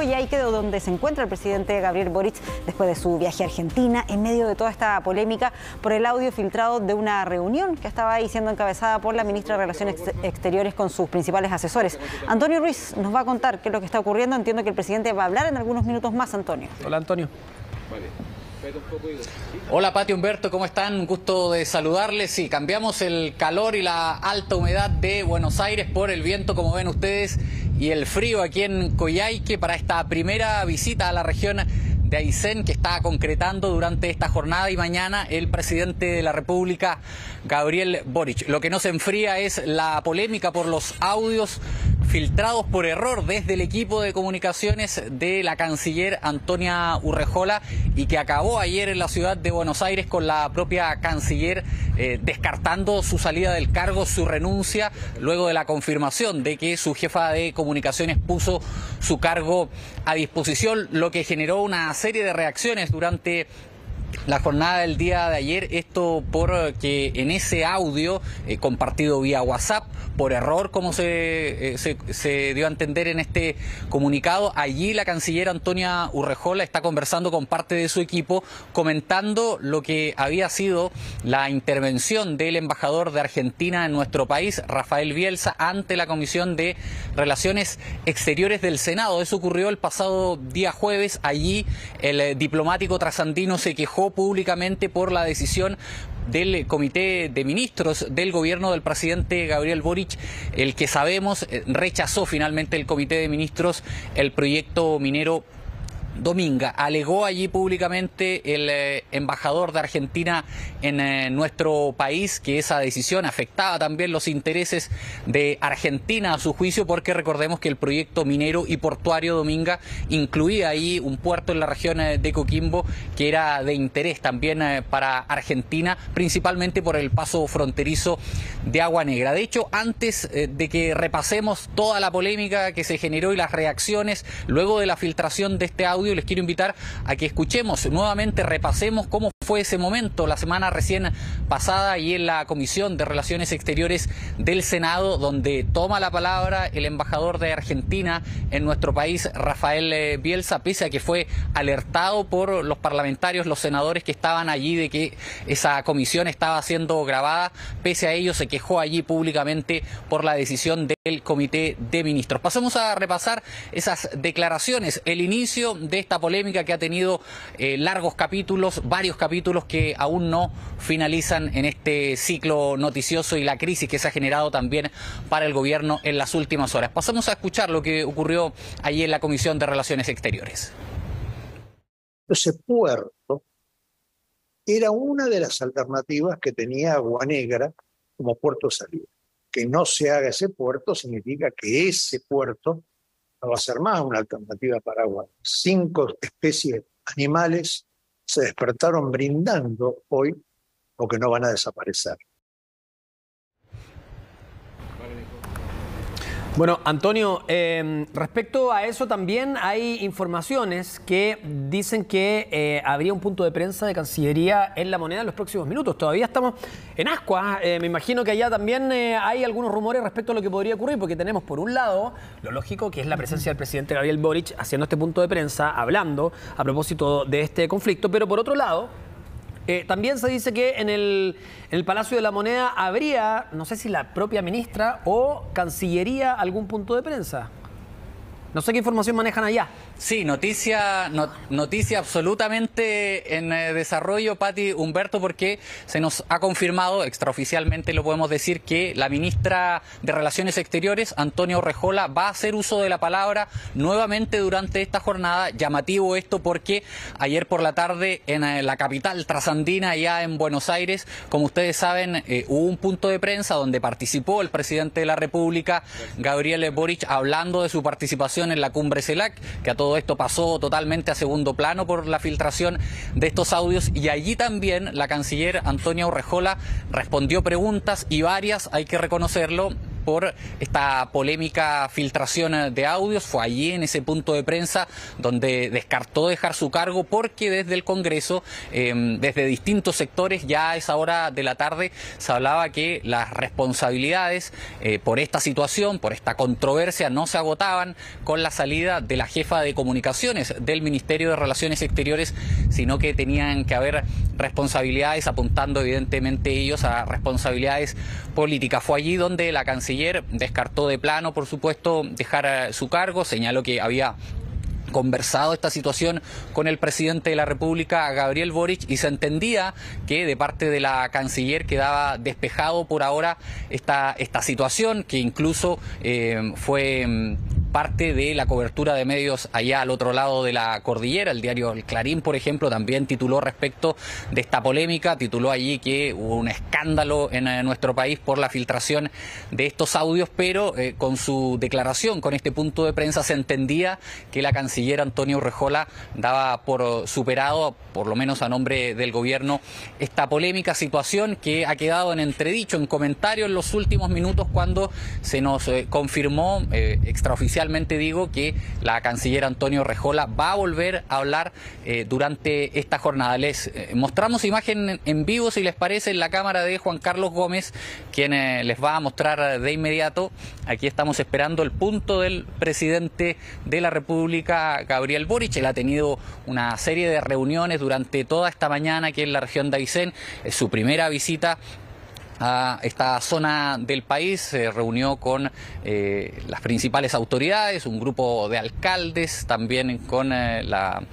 Coyhaique, donde se encuentra el presidente Gabriel Boric después de su viaje a Argentina, en medio de toda esta polémica por el audio filtrado de una reunión que estaba ahí siendo encabezada por la ministra de Relaciones Exteriores con sus principales asesores. Antonio Ruiz nos va a contar qué es lo que está ocurriendo. Entiendo que el presidente va a hablar en algunos minutos más, Antonio. Hola, Antonio. Hola, Pati, Humberto, ¿cómo están? Un gusto de saludarles. Sí, cambiamos el calor y la alta humedad de Buenos Aires por el viento, como ven ustedes, y el frío aquí en Coyhaique para esta primera visita a la región de Aysén que está concretando durante esta jornada y mañana el presidente de la República, Gabriel Boric. Lo que no se enfría es la polémica por los audios filtrados por error desde el equipo de comunicaciones de la canciller Antonia Urrejola y que acabó ayer en la ciudad de Buenos Aires con la propia canciller descartando su salida del cargo, su renuncia, luego de la confirmación de que su jefa de comunicaciones puso su cargo a disposición, lo que generó una serie de reacciones durante la jornada del día de ayer. Esto porque en ese audio compartido vía WhatsApp, por error, como se dio a entender en este comunicado, allí la canciller Antonia Urrejola está conversando con parte de su equipo, comentando lo que había sido la intervención del embajador de Argentina en nuestro país, Rafael Bielsa, ante la Comisión de Relaciones Exteriores del Senado. Eso ocurrió el pasado día jueves. Allí el diplomático trasandino se quejó públicamente por la decisión del Comité de Ministros del gobierno del presidente Gabriel Boric, el que sabemos rechazó finalmente el Comité de Ministros el proyecto minero Dominga. Alegó allí públicamente el embajador de Argentina en nuestro país que esa decisión afectaba también los intereses de Argentina a su juicio, porque recordemos que el proyecto minero y portuario Dominga incluía ahí un puerto en la región de Coquimbo que era de interés también para Argentina, principalmente por el paso fronterizo de Agua Negra. De hecho, antes de que repasemos toda la polémica que se generó y las reacciones luego de la filtración de este audio, les quiero invitar a que escuchemos nuevamente, repasemos cómo fue ese momento la semana recién pasada y en la Comisión de Relaciones Exteriores del Senado, donde toma la palabra el embajador de Argentina en nuestro país, Rafael Bielsa, pese a que fue alertado por los parlamentarios, los senadores que estaban allí de que esa comisión estaba siendo grabada. Pese a ello se quejó allí públicamente por la decisión del Comité de Ministros. Pasamos a repasar esas declaraciones, el inicio de esta polémica que ha tenido largos capítulos, varios capítulos que aún no finalizan en este ciclo noticioso y la crisis que se ha generado también para el gobierno en las últimas horas. Pasamos a escuchar lo que ocurrió allí en la Comisión de Relaciones Exteriores. Ese puerto era una de las alternativas que tenía Agua Negra como puerto de salida. Que no se haga ese puerto significa que ese puerto no va a ser más una alternativa para agua. 5 especies animales se despertaron brindando hoy porque no van a desaparecer. Bueno, Antonio, respecto a eso también hay informaciones que dicen que habría un punto de prensa de Cancillería en La Moneda en los próximos minutos. Todavía estamos en ascuas. Me imagino que allá también hay algunos rumores respecto a lo que podría ocurrir, porque tenemos por un lado lo lógico, que es la presencia del presidente Gabriel Boric haciendo este punto de prensa, hablando a propósito de este conflicto, pero por otro lado también se dice que en el Palacio de la Moneda habría, no sé si la propia ministra o Cancillería, algún punto de prensa. No sé qué información manejan allá. Sí, noticia absolutamente en desarrollo, Pati, Humberto, porque se nos ha confirmado, extraoficialmente lo podemos decir, que la ministra de Relaciones Exteriores, Antonia Urrejola, va a hacer uso de la palabra nuevamente durante esta jornada. Llamativo esto porque ayer por la tarde en la capital trasandina, allá en Buenos Aires, como ustedes saben, hubo un punto de prensa donde participó el presidente de la República, Gabriel Boric, hablando de su participación en la cumbre CELAC, que a todo esto pasó totalmente a segundo plano por la filtración de estos audios, y allí también la canciller Antonia Urrejola respondió preguntas, y varias, hay que reconocerlo, por esta polémica filtración de audios. Fue allí en ese punto de prensa donde descartó dejar su cargo porque desde el Congreso, desde distintos sectores, ya a esa hora de la tarde se hablaba que las responsabilidades por esta situación, por esta controversia, no se agotaban con la salida de la jefa de comunicaciones del Ministerio de Relaciones Exteriores, sino que tenían que haber responsabilidades, apuntando evidentemente ellos a responsabilidades políticas. Fue allí donde la canciller descartó de plano, por supuesto, dejar su cargo, señaló que había conversado esta situación con el presidente de la República, Gabriel Boric, y se entendía que de parte de la canciller quedaba despejado por ahora esta situación, que incluso fue parte de la cobertura de medios allá al otro lado de la cordillera. El diario El Clarín, por ejemplo, también tituló respecto de esta polémica, tituló allí que hubo un escándalo en nuestro país por la filtración de estos audios, pero con su declaración, con este punto de prensa, se entendía que la canciller Antonio Urrejola daba por superado, por lo menos a nombre del gobierno, esta polémica situación que ha quedado en entredicho, en comentario en los últimos minutos, cuando se nos confirmó extraoficialmente, digo, que la canciller Antonio Urrejola va a volver a hablar durante esta jornada. Les mostramos imagen en vivo, si les parece, en la cámara de Juan Carlos Gómez, quien les va a mostrar de inmediato. Aquí estamos esperando el punto del presidente de la República, Gabriel Boric. Él ha tenido una serie de reuniones durante toda esta mañana aquí en la región de Aysén. Es su primera visita a esta zona del país. Se reunió con las principales autoridades, un grupo de alcaldes, también con la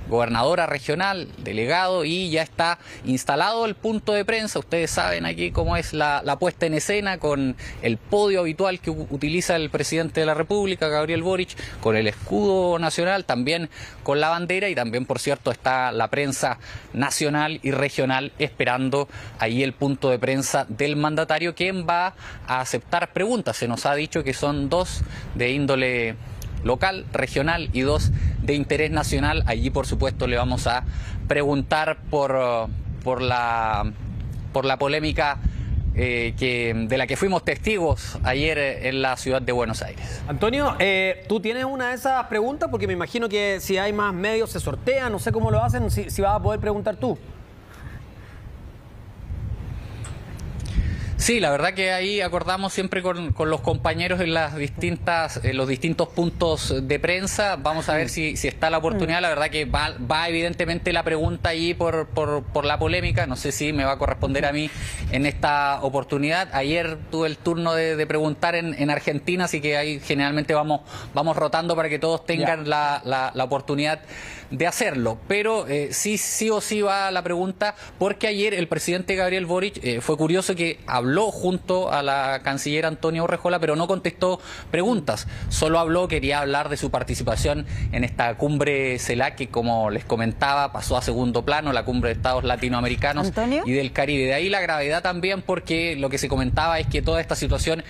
gobernadora regional, delegado, y ya está instalado el punto de prensa. Ustedes saben aquí cómo es la puesta en escena, con el podio habitual que utiliza el presidente de la República, Gabriel Boric, con el escudo nacional, también con la bandera, y también, por cierto, está la prensa nacional y regional esperando ahí el punto de prensa del mandatario, quien va a aceptar preguntas. Se nos ha dicho que son 2 de índole local, regional, y 2 de interés nacional. Allí, por supuesto, le vamos a preguntar por la polémica de la que fuimos testigos ayer en la ciudad de Buenos Aires. Antonio, ¿tú tienes una de esas preguntas? Porque me imagino que si hay más medios se sortean, no sé cómo lo hacen, si vas a poder preguntar tú. Sí, la verdad que ahí acordamos siempre con los compañeros en los distintos puntos de prensa. Vamos a ver si está la oportunidad. La verdad que va evidentemente la pregunta ahí por la polémica. No sé si me va a corresponder a mí en esta oportunidad. Ayer tuve el turno de preguntar en Argentina, así que ahí generalmente vamos rotando para que todos tengan la oportunidad de hacerlo. Pero sí o sí va la pregunta, porque ayer el presidente Gabriel Boric fue curioso que habló junto a la canciller Antonio Urrejola, pero no contestó preguntas. Solo quería hablar de su participación en esta cumbre CELAC, que, como les comentaba, pasó a segundo plano, la cumbre de Estados Latinoamericanos y del Caribe. De ahí la gravedad también, porque lo que se comentaba es que toda esta situación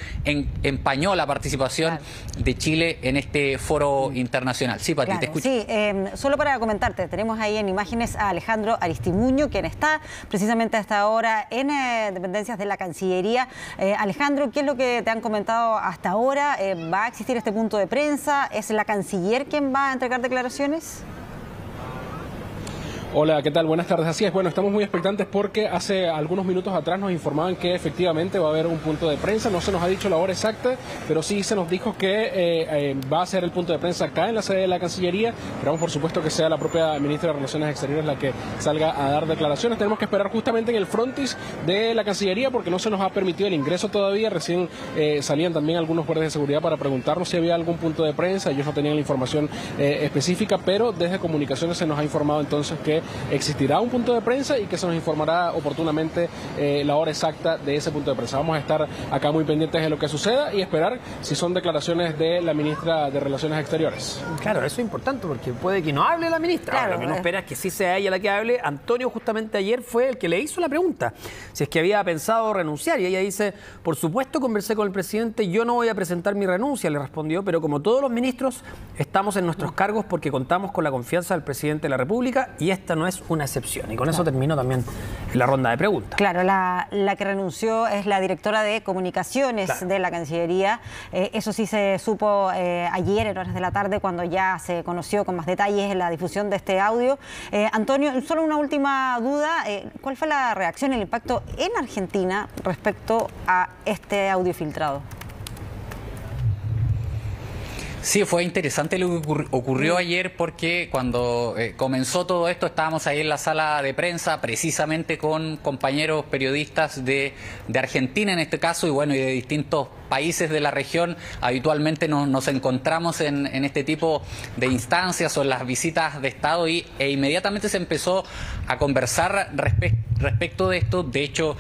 empañó la participación de Chile en este foro internacional. Sí, Pati, te escucho. Sí, solo para comentarte, tenemos ahí en imágenes a Alejandro Aristimuño, quien está precisamente a esta hora en dependencias de la Cancillería. Alejandro, ¿qué es lo que te han comentado hasta ahora? ¿Va a existir este punto de prensa? ¿Es la canciller quien va a entregar declaraciones? Hola, ¿qué tal? Buenas tardes. Así es, bueno, estamos muy expectantes porque hace algunos minutos atrás nos informaban que efectivamente va a haber un punto de prensa. No se nos ha dicho la hora exacta, pero sí se nos dijo que va a ser el punto de prensa acá en la sede de la Cancillería. Esperamos, por supuesto, que sea la propia ministra de Relaciones Exteriores la que salga a dar declaraciones. Tenemos que esperar justamente en el frontis de la Cancillería porque no se nos ha permitido el ingreso todavía. Recién salían también algunos guardias de seguridad para preguntarnos si había algún punto de prensa. Ellos no tenían la información específica, pero desde Comunicaciones se nos ha informado entonces que existirá un punto de prensa y que se nos informará oportunamente la hora exacta de ese punto de prensa. Vamos a estar acá muy pendientes de lo que suceda y esperar si son declaraciones de la ministra de Relaciones Exteriores. Claro, eso es importante porque puede que no hable la ministra. Claro, lo que uno espera es que sí sea ella la que hable. Antonio justamente ayer fue el que le hizo la pregunta, si es que había pensado renunciar, y ella dice: por supuesto conversé con el presidente, yo no voy a presentar mi renuncia, le respondió, pero como todos los ministros estamos en nuestros cargos porque contamos con la confianza del presidente de la República y esta esta no es una excepción. Y con eso termino también la ronda de preguntas. Claro, la que renunció es la directora de comunicaciones de la Cancillería. Eso sí se supo ayer en horas de la tarde, cuando ya se conoció con más detalles la difusión de este audio. Antonio, solo una última duda. ¿Cuál fue la reacción, el impacto en Argentina respecto a este audio filtrado? Sí, fue interesante lo que ocurrió ayer, porque cuando comenzó todo esto estábamos ahí en la sala de prensa precisamente con compañeros periodistas de Argentina en este caso, y bueno, y de distintos países de la región. Habitualmente nos encontramos en este tipo de instancias o en las visitas de Estado, e inmediatamente se empezó a conversar respecto de esto. De hecho,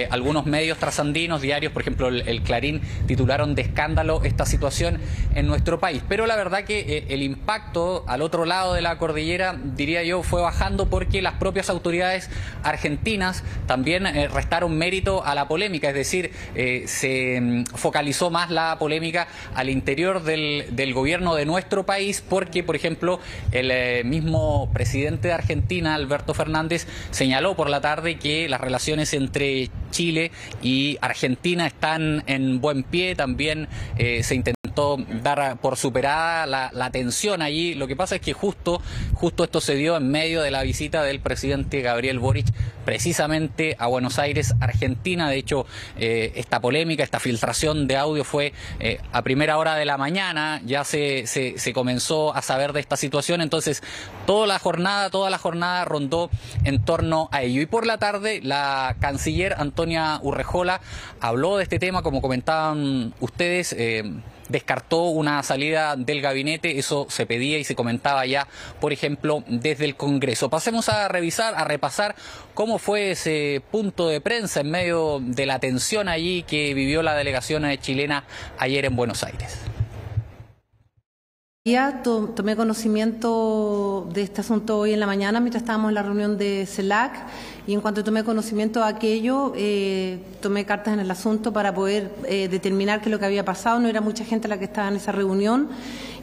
algunos medios trasandinos, diarios, por ejemplo el Clarín, titularon de escándalo esta situación en nuestro país. Pero la verdad que el impacto al otro lado de la cordillera, diría yo, fue bajando, porque las propias autoridades argentinas también restaron mérito a la polémica, es decir, se focalizó más la polémica al interior del gobierno de nuestro país, porque, por ejemplo, el mismo presidente de Argentina, Alberto Fernández, señaló por la tarde que las relaciones entre Chile y Argentina están en buen pie. También se intentó dar por superada la tensión allí. Lo que pasa es que justo esto se dio en medio de la visita del presidente Gabriel Boric precisamente a Buenos Aires, Argentina. De hecho, esta polémica, esta filtración de audio fue a primera hora de la mañana. Ya se comenzó a saber de esta situación, entonces toda la jornada rondó en torno a ello. Y por la tarde la canciller Antonia Urrejola habló de este tema, como comentaban ustedes. Descartó una salida del gabinete, eso se pedía y se comentaba ya, por ejemplo, desde el Congreso. Pasemos a repasar cómo fue ese punto de prensa en medio de la tensión allí que vivió la delegación chilena ayer en Buenos Aires. Ya tomé conocimiento de este asunto hoy en la mañana mientras estábamos en la reunión de CELAC, y en cuanto tomé conocimiento de aquello, tomé cartas en el asunto para poder determinar qué es lo que había pasado. No era mucha gente la que estaba en esa reunión,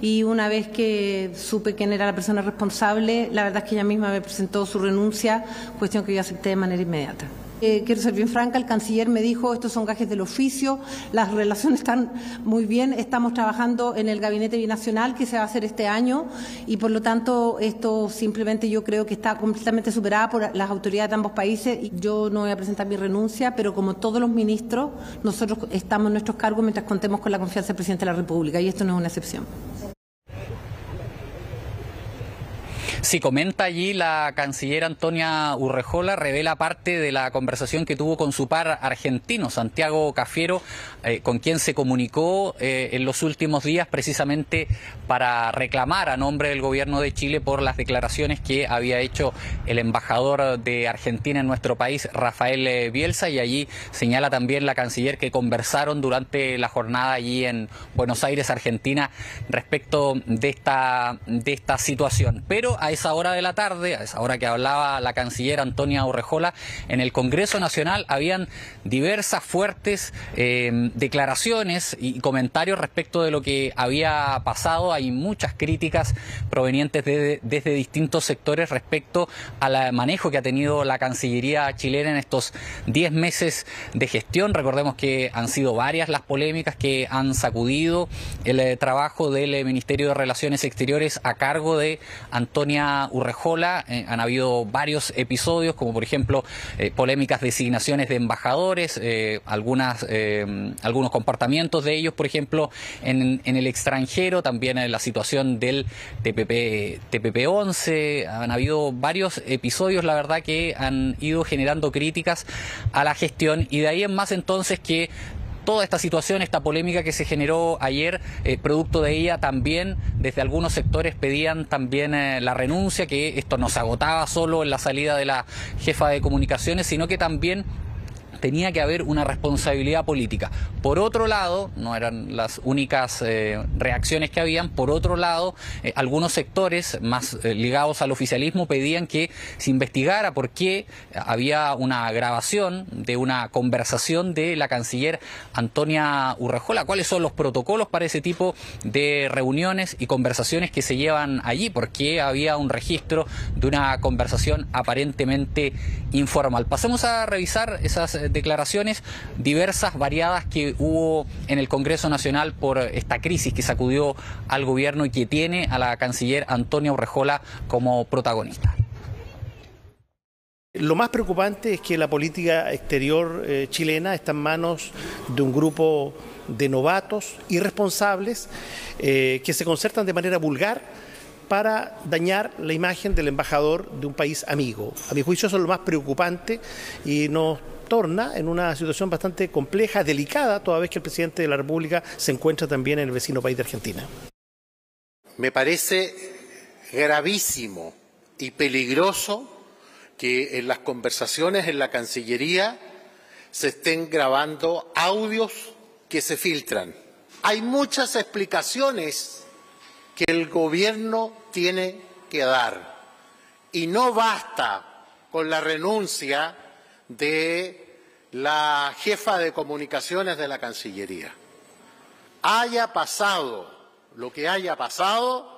y una vez que supe quién era la persona responsable, la verdad es que ella misma me presentó su renuncia, cuestión que yo acepté de manera inmediata. Quiero ser bien franca, el canciller me dijo: estos son gajes del oficio, las relaciones están muy bien, estamos trabajando en el gabinete binacional que se va a hacer este año, y por lo tanto esto simplemente yo creo que está completamente superada por las autoridades de ambos países. Y yo no voy a presentar mi renuncia, pero como todos los ministros, nosotros estamos en nuestros cargos mientras contemos con la confianza del presidente de la República, y esto no es una excepción. Sí, comenta allí la canciller Antonia Urrejola, revela parte de la conversación que tuvo con su par argentino, Santiago Cafiero, con quien se comunicó en los últimos días precisamente para reclamar a nombre del gobierno de Chile por las declaraciones que había hecho el embajador de Argentina en nuestro país, Rafael Bielsa, y allí señala también la canciller que conversaron durante la jornada allí en Buenos Aires, Argentina, respecto de esta situación. Pero a esa hora de la tarde, a esa hora que hablaba la canciller Antonia Urrejola, en el Congreso Nacional habían diversas fuertes declaraciones y comentarios respecto de lo que había pasado. Hay muchas críticas provenientes desde distintos sectores respecto al manejo que ha tenido la Cancillería chilena en estos 10 meses de gestión. Recordemos que han sido varias las polémicas que han sacudido el trabajo del Ministerio de Relaciones Exteriores a cargo de Antonia Urrejola. Han habido varios episodios, como por ejemplo polémicas designaciones de embajadores, algunos comportamientos de ellos, por ejemplo, en el extranjero, también en la situación del TPP-11. Han habido varios episodios, la verdad, que han ido generando críticas a la gestión, y de ahí en más entonces que toda esta situación, esta polémica que se generó ayer, producto de ella también desde algunos sectores pedían también la renuncia, que esto no se agotaba solo en la salida de la jefa de comunicaciones, sino que también tenía que haber una responsabilidad política. Por otro lado, no eran las únicas reacciones que habían, por otro lado, algunos sectores más ligados al oficialismo pedían que se investigara por qué había una grabación de una conversación de la canciller Antonia Urrejola. ¿Cuáles son los protocolos para ese tipo de reuniones y conversaciones que se llevan allí? ¿Por qué había un registro de una conversación aparentemente informal? Pasemos a revisar esas declaraciones diversas, variadas, que hubo en el Congreso Nacional por esta crisis que sacudió al gobierno y que tiene a la canciller Antonia Urrejola como protagonista. Lo más preocupante es que la política exterior chilena está en manos de un grupo de novatos irresponsables que se concertan de manera vulgar para dañar la imagen del embajador de un país amigo. A mi juicio eso es lo más preocupante y nos torna en una situación bastante compleja, delicada, toda vez que el presidente de la República se encuentra también en el vecino país de Argentina. Me parece gravísimo y peligroso que en las conversaciones en la Cancillería se estén grabando audios que se filtran. Hay muchas explicaciones que el gobierno tiene que dar y no basta con la renuncia de la jefa de comunicaciones de la Cancillería. Haya pasado lo que haya pasado,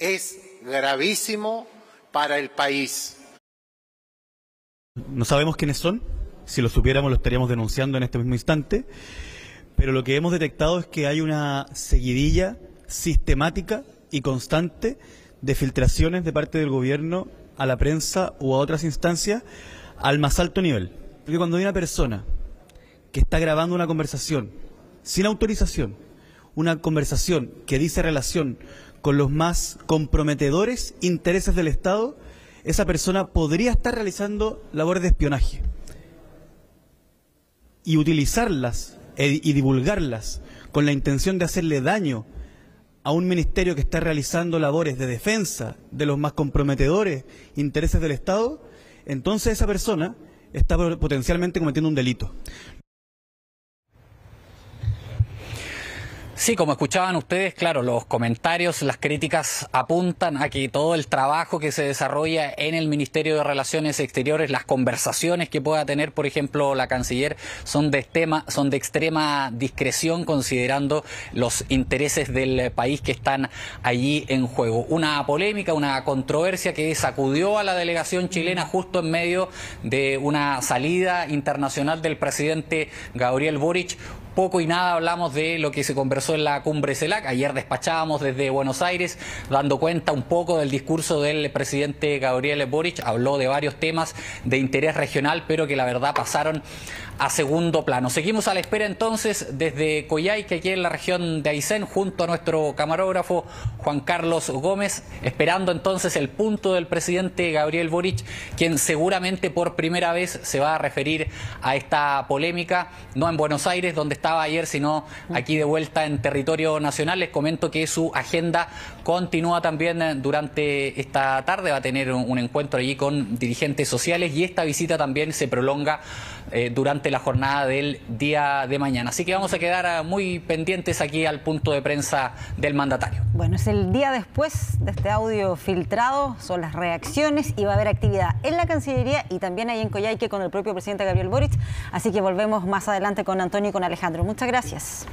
es gravísimo para el país. No sabemos quiénes son, si lo supiéramos lo estaríamos denunciando en este mismo instante, pero lo que hemos detectado es que hay una seguidilla sistemática y constante de filtraciones de parte del gobierno a la prensa u a otras instancias al más alto nivel. Porque cuando hay una persona que está grabando una conversación sin autorización, una conversación que dice relación con los más comprometedores intereses del Estado, esa persona podría estar realizando labores de espionaje y utilizarlas y divulgarlas con la intención de hacerle daño a un ministerio que está realizando labores de defensa de los más comprometedores intereses del Estado. Entonces esa persona está potencialmente cometiendo un delito. Sí, como escuchaban ustedes, claro, los comentarios, las críticas apuntan a que todo el trabajo que se desarrolla en el Ministerio de Relaciones Exteriores, las conversaciones que pueda tener, por ejemplo, la canciller, son de extrema discreción, considerando los intereses del país que están allí en juego. Una polémica, una controversia que sacudió a la delegación chilena justo en medio de una salida internacional del presidente Gabriel Boric. Poco y nada hablamos de lo que se conversó en la cumbre CELAC. Ayer despachábamos desde Buenos Aires, dando cuenta un poco del discurso del presidente Gabriel Boric. Habló de varios temas de interés regional, pero que la verdad pasaron a segundo plano. Seguimos a la espera entonces desde Coyhaique, aquí en la región de Aysén, junto a nuestro camarógrafo Juan Carlos Gómez, esperando entonces el punto del presidente Gabriel Boric, quien seguramente por primera vez se va a referir a esta polémica, no en Buenos Aires, donde estaba ayer, sino aquí de vuelta en territorio nacional. Les comento que su agenda continúa también durante esta tarde. Va a tener un encuentro allí con dirigentes sociales y esta visita también se prolonga durante la jornada del día de mañana. Así que vamos a quedar muy pendientes aquí al punto de prensa del mandatario. Bueno, es el día después de este audio filtrado, son las reacciones y va a haber actividad en la Cancillería y también ahí en Coyhaique con el propio presidente Gabriel Boric. Así que volvemos más adelante con Antonio y con Alejandro. Muchas gracias.